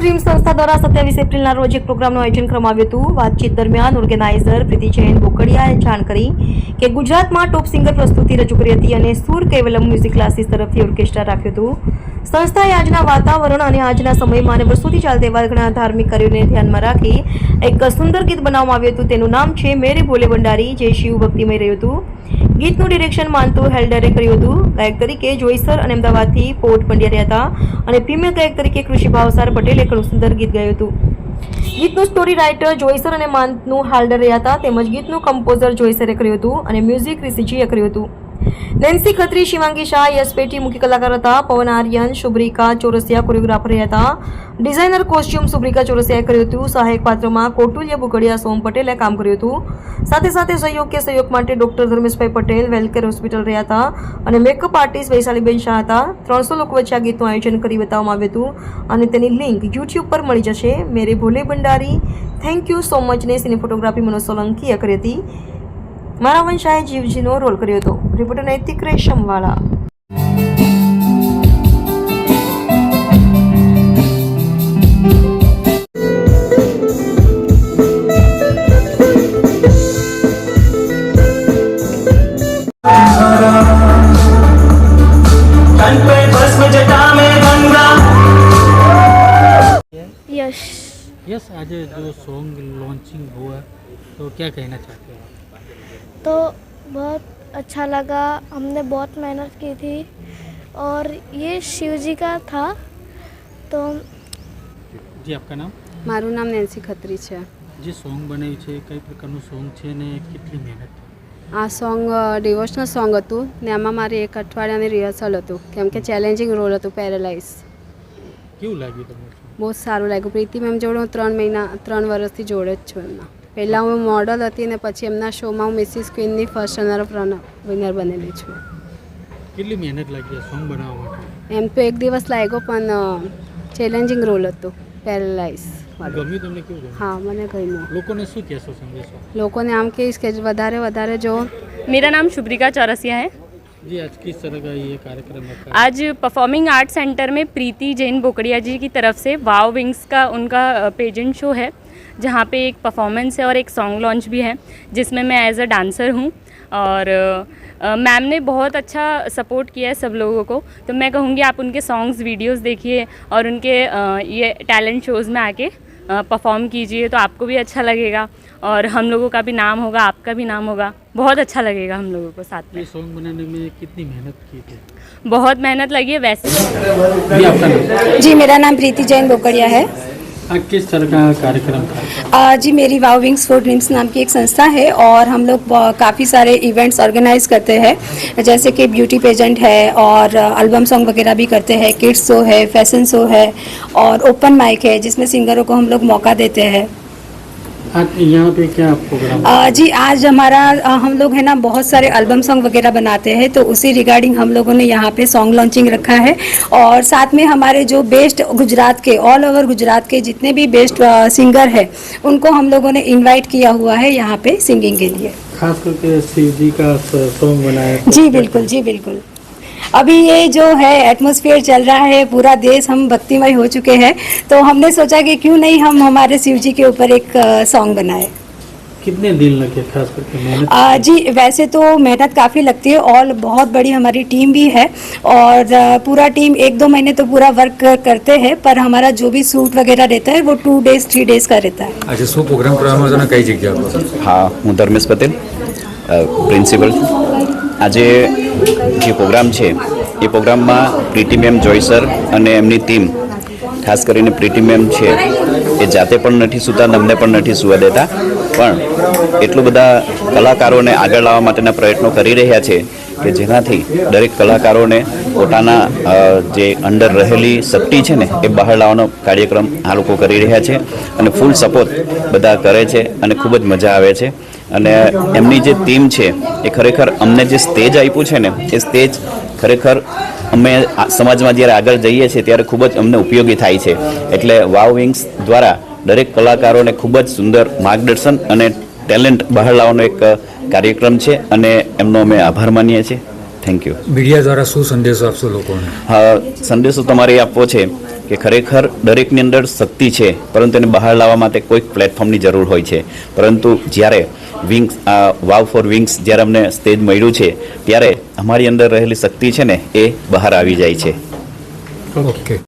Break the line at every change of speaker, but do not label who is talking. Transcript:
Dream સંસ્થા દ્વારા 27 એપ્રિલના રોજ એક પ્રોગ્રામનું આયોજન કરવામાં આવ્યું હતું। વાતચીત દરમિયાન ઓર્ગેનાઇઝર પ્રીતિ જૈન બોકડિયાએ જાણ કરી કે ગુજરાતમાં ટોપ સિંગર પ્રસ્તુતિ રજૂ કરી હતી અને સુર કેવલમ મ્યુઝિક ક્લાસીસ તરફથી ઓર્કેસ્ટ્રા રાખ્યું હતું। સંસ્થાએ આજના વાતાવરણ અને આજના સમયમાં અને વર્ષોથી ચાલતા એવા ઘણા ધાર્મિક કાર્યોને ધ્યાનમાં રાખી એક સુંદર ગીત બનાવવામાં આવ્યું હતું। તેનું નામ છે મેરે ભોલે ભંડારી, જે શિવ ભક્તિમય રહ્યું હતું। ગીતનું ડિરેક્શન માનતુ હેલ્ડરે કર્યું હતું। ગાયક તરીકે જોઈસર અને અમદાવાદથી પોર્ટ પંડ્યા રહ્યા હતા અને ફિમેલ ગાયક તરીકે કૃષિ ભાવસાર પટેલે ઘણું સુંદર ગીત ગાયું હતું। ગીતનું સ્ટોરી રાઇટર જોઈસર અને માનતુ હેલ્ડર રહ્યા હતા, તેમજ ગીતનું કમ્પોઝર જોઈસરે કર્યું હતું અને મ્યુઝિક ઋષિજીએ કર્યું હતું। નેન્સી ખત્રી, શિવાંગી શાહ, યશ પેટી મુખ્ય કલાકાર હતા। પવન આર્યન, શુભ્રિકા ચોરસિયા કોરિયોગ્રાફર રહ્યા હતા। ડિઝાઇનર કોસ્ટ્યુમ શુભ્રિકા ચોરસિયાએ કર્યું હતું। સહાયક પાત્રમાં કોટુલિયા બુકડિયા, સોમ પટેલે કામ કર્યું હતું। સાથે સાથે સહયોગ માટે ડોક્ટર ધર્મેશભાઈ પટેલ વેલકેર હોસ્પિટલ રહ્યા હતા અને મેકઅપ આર્ટિસ્ટ વૈશાલીબેન શાહ હતા। 300 લોકો વચ્ચે આ ગીતનું આયોજન કરી બતાવવામાં આવ્યું હતું અને તેની લિંક યુટ્યુબ પર મળી જશે। મેરે Bhole Bhandari, thank you so much ને સિને ફોટોગ્રાફી મનોજ સોલંકીએ કરી હતી। મારા વંશાએ જીવજીનો રોલ કર્યો હતો। રિપોર્ટર નૈતિક રેશમવાળા।
यश
यस, आज जो सॉन्ग लॉन्चिंग हुआ तो क्या कहना चाहते हो?
तो बहुत अच्छा लगा। हमने बहुत मेहनत की थी और ये शिव जी का था। तो
जी, आपका नाम?
મારું નામ નેન્સી ખત્રી છે।
જે સોંગ બનાવ્યું છે કઈ પ્રકારનું સોંગ છે ને કેટલી મહેનત?
આ સોંગ ડિવોશનલ સોંગ હતું ને આમાં મારી 1 અઠવાડિયાની રિહર્સલ હતું કેમ કે ચેલેન્જિંગ રોલ હતું, પેરેલાઇઝ।
કેવું લાગ્યું તમને?
બહુ સારું લાગ્યું। પ્રીતિ મેમ જોડે હું 3 વર્ષથી જોડે જ છું એમના। પહેલાં હું મોડલ હતી ને પછી એમના શોમાં હું મિસિસ ક્વીનની ફર્સ્ટ વિનર બનેલી છું।
કેટલી મહેનત લાગી આ સોંગ બનાવવા માટે?
એમ તો 1 દિવસ લાગ્યો પણ ચેલેન્જિંગ રોલ હતો, પેરેલાઇઝ।
ગમ્યું તમને? કેવું ગમ્યું?
हाँ, मैंने गम्યું।
લોકોને શું કહેશો સંદેશો?
લોકોને આમ કહીશ કે વધારે જો।
मेरा नाम शुभ्रिका चौरसिया है।
जी, आज किस तरह का ये कार्यक्रम रखा है?
आज परफॉर्मिंग आर्ट सेंटर में प्रीति जैन बोकडिया जी की तरफ से वाव विंग्स का उनका पेजेंट शो है, जहाँ पे एक परफॉर्मेंस है और एक सॉन्ग लॉन्च भी है, जिसमें मैं एज अ डांसर हूँ। और मैम ने बहुत अच्छा सपोर्ट किया है सब लोगों को। तो मैं कहूँगी आप उनके सॉन्ग्स वीडियोस देखिए और उनके ये टैलेंट शोज़ में आके परफॉर्म कीजिए, तो आपको भी अच्छा लगेगा और हम लोगों का भी नाम होगा, आपका भी नाम होगा। बहुत अच्छा लगेगा हम लोगों को साथ में।
ये सॉन्ग बनाने में कितनी मेहनत की थी?
बहुत मेहनत लगी है वैसे।
जी, आपका नाम?
जी, मेरा नाम प्रीति जैन बोकडिया है।
आज किस तरह का कार्यक्रम था?
जी, मेरी वाव विंग्स फॉर ड्रीम्स नाम की एक संस्था है और हम लोग काफ़ी सारे इवेंट्स ऑर्गेनाइज करते हैं, जैसे कि ब्यूटी पेजेंट है और एल्बम सॉन्ग वगैरह भी करते हैं, किड्स शो है, फैशन शो है और ओपन माइक है जिसमें सिंगरों को हम लोग मौका देते हैं।
आज यहाँ पे क्या प्रोग्राम?
जी, आज हमारा हम लोग है ना बहुत सारे एल्बम सॉन्ग वगैरह बनाते हैं, तो उसी रिगार्डिंग हम लोगों ने यहाँ पे सॉन्ग लॉन्चिंग रखा है और साथ में हमारे जो बेस्ट गुजरात के ऑल ओवर गुजरात के जितने भी बेस्ट सिंगर हैं उनको हम लोगों ने इनवाइट किया हुआ है यहाँ पे सिंगिंग के लिए।
खास करके शिव जी का सॉन्ग बनाया?
जी बिल्कुल, जी बिल्कुल। अभी ये जो है एटमॉस्फेयर चल रहा है, पूरा देश हम भक्तिमय हो चुके हैं, तो हमने सोचा कि क्यों नहीं हम हमारे शिव जी के ऊपर एक सॉन्ग बनाए।
कितने दिन लगे खास करके मेहनत?
जी, वैसे तो मेहनत काफ़ी लगती है और बहुत बड़ी हमारी टीम भी है और पूरा टीम 1-2 महीने तो पूरा वर्क करते हैं, पर हमारा जो भी शूट वगैरह रहता है वो 2 डेज 3 डेज का रहता है।
આજે શું પ્રોગ્રામ કરવામાં હતો ને કઈ જગ્યા પર?
હા, હું ધર્મેશ પટેલ, પ્રિન્સિપલ। આજે જે પ્રોગ્રામ છે એ પ્રોગ્રામમાં પ્રીતિ મેમ જોઈસર અને એમની ટીમ, ખાસ કરીને પ્રીતિ મેમ છે એ જાતે પણ નથી સૂતા, અમને પણ નથી સૂવા દેતા, પણ એટલું બધા કલાકારોને આગળ લાવવા માટેના પ્રયત્નો કરી રહ્યા છે કે જેનાથી દરેક કલાકારોને પોતાના જે અંદર રહેલી શક્તિ છે ને એ બહાર લાવવાનો કાર્યક્રમ આ લોકો કરી રહ્યા છે અને ફૂલ સપોર્ટ બધા કરે છે અને ખૂબ જ મજા આવે છે। અને એમની જે ટીમ છે એ ખરેખર અમને જે સ્ટેજ આપ્યું છે ને એ સ્ટેજ ખરેખર અમે સમાજમાં જ્યારે આગળ જઈએ છીએ ત્યારે ખૂબ જ અમને ઉપયોગી થાય છે। એટલે વાવ વિંગ્સ દ્વારા દરેક કલાકારોને ખૂબ જ સુંદર માર્ગદર્શન અને ટેલેન્ટ બહાર લાવવાનો એક કાર્યક્રમ છે અને એમનો અમે આભાર માનીએ છીએ। Thank you.
મીડિયા દ્વારા શું સંદેશો આપશો લોકોને?
સંદેશો તમારે આપવો છે કે ખરેખર દરેકની અંદર શક્તિ છે, પરંતુ એને બહાર લાવવા માટે કોઈક પ્લેટફોર્મની જરૂર હોય છે. પરંતુ જ્યારે વિંગ્સ વાવ ફોર વિંગ્સ જ્યારે અમને સ્ટેજ મળ્યું છે, ત્યારે અમારી અંદર રહેલી શક્તિ છે ને એ બહાર આવી જાય છે.
ઓકે.